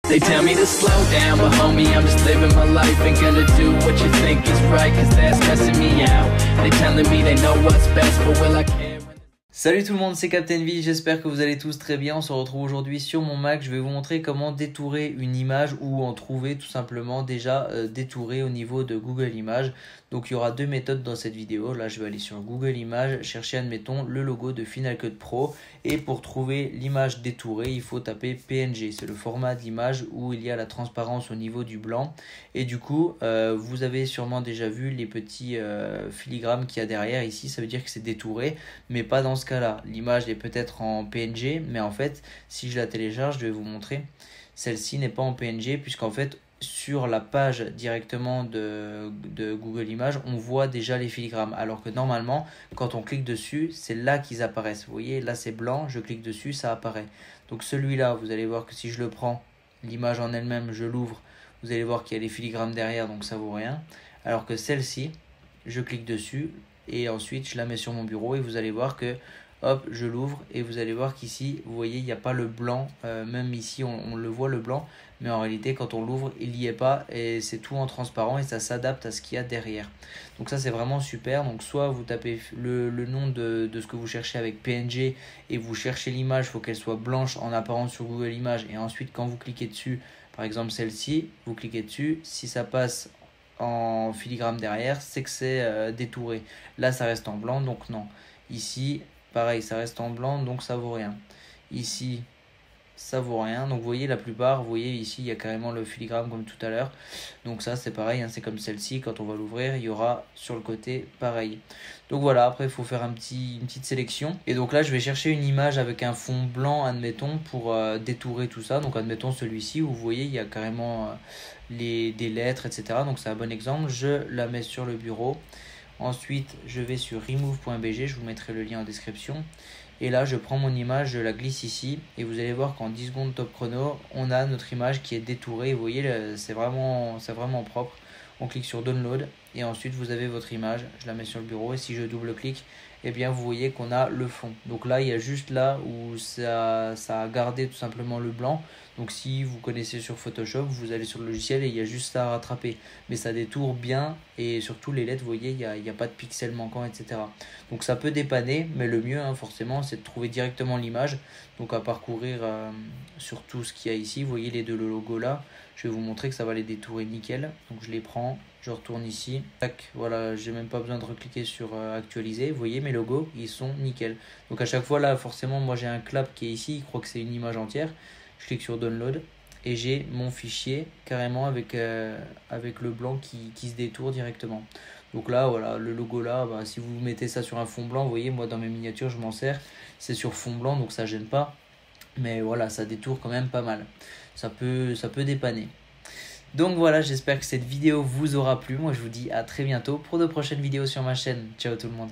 They tell me to slow down, but homie, I'm just living my life. Ain't gonna do what you think is right, cause that's stressing me out. They telling me they know what's best, but will I care? Salut tout le monde, c'est Captain V, j'espère que vous allez tous très bien. On se retrouve aujourd'hui sur mon Mac. Je vais vous montrer comment détourer une image ou en trouver tout simplement déjà détouré au niveau de Google Images. Donc il y aura deux méthodes dans cette vidéo. Là je vais aller sur Google Images, chercher admettons le logo de Final Cut Pro. Et pour trouver l'image détourée, il faut taper PNG. C'est le format d'image où il y a la transparence au niveau du blanc. Et du coup, vous avez sûrement déjà vu les petits filigrammes qu'il y a derrière ici. Ça veut dire que c'est détouré, mais pas dans ce cas-là. L'image est peut-être en PNG, mais en fait, si je la télécharge, je vais vous montrer. Celle-ci n'est pas en PNG, puisqu'en fait, sur la page directement de Google Images, on voit déjà les filigrammes. Alors que normalement, quand on clique dessus, c'est là qu'ils apparaissent. Vous voyez, là c'est blanc, je clique dessus, ça apparaît. Donc celui-là, vous allez voir que si je le prends, l'image en elle-même, je l'ouvre, vous allez voir qu'il y a les filigrammes derrière, donc ça vaut rien. Alors que celle-ci, je clique dessus et ensuite je la mets sur mon bureau et vous allez voir que hop, je l'ouvre et vous allez voir qu'ici, vous voyez, il n'y a pas le blanc. Même ici, on le voit le blanc. Mais en réalité, quand on l'ouvre, il n'y est pas. Et c'est tout en transparent et ça s'adapte à ce qu'il y a derrière. Donc ça, c'est vraiment super. Donc soit vous tapez le nom de ce que vous cherchez avec PNG et vous cherchez l'image. Il faut qu'elle soit blanche en apparence sur Google Images. Et ensuite, quand vous cliquez dessus, par exemple celle-ci, vous cliquez dessus. Si ça passe en filigrane derrière, c'est que c'est détouré. Là, ça reste en blanc, donc non. Ici, pareil, ça reste en blanc, donc ça vaut rien. Ici, ça vaut rien. Donc vous voyez, la plupart, vous voyez ici, il y a carrément le filigrane comme tout à l'heure. Donc ça, c'est pareil, hein, c'est comme celle-ci. Quand on va l'ouvrir, il y aura sur le côté pareil. Donc voilà, après, il faut faire une petite sélection. Et donc là, je vais chercher une image avec un fond blanc, admettons, pour détourer tout ça. Donc admettons celui-ci, où vous voyez, il y a carrément des lettres, etc. Donc c'est un bon exemple. Je la mets sur le bureau. Ensuite, je vais sur remove.bg, je vous mettrai le lien en description. Et là, je prends mon image, je la glisse ici. Et vous allez voir qu'en 10 secondes top chrono, on a notre image qui est détourée. Vous voyez, c'est vraiment propre. On clique sur Download et ensuite vous avez votre image. Je la mets sur le bureau et si je double-clique, eh bien vous voyez qu'on a le fond. Donc là, il y a juste là où ça a gardé tout simplement le blanc. Donc si vous connaissez sur Photoshop, vous allez sur le logiciel et il y a juste ça à rattraper. Mais ça détourne bien et surtout les lettres, vous voyez, il n'y a pas de pixels manquants, etc. Donc ça peut dépanner, mais le mieux forcément, c'est de trouver directement l'image. Donc à parcourir sur tout ce qu'il y a ici. Vous voyez les deux logos là. Je vais vous montrer que ça va les détourer nickel. Donc je les prends, je retourne ici. Tac, voilà, j'ai même pas besoin de recliquer sur actualiser. Vous voyez mes logos, ils sont nickel. Donc à chaque fois là, forcément, moi j'ai un clap qui est ici. Il croit que c'est une image entière. Je clique sur Download et j'ai mon fichier carrément avec le blanc qui se détourne directement. Donc là, voilà, le logo là, si vous mettez ça sur un fond blanc, vous voyez, moi dans mes miniatures, je m'en sers. C'est sur fond blanc, donc ça gêne pas. Mais voilà, ça détourne quand même pas mal. Ça peut dépanner. Donc voilà, j'espère que cette vidéo vous aura plu. Moi, je vous dis à très bientôt pour de prochaines vidéos sur ma chaîne. Ciao tout le monde.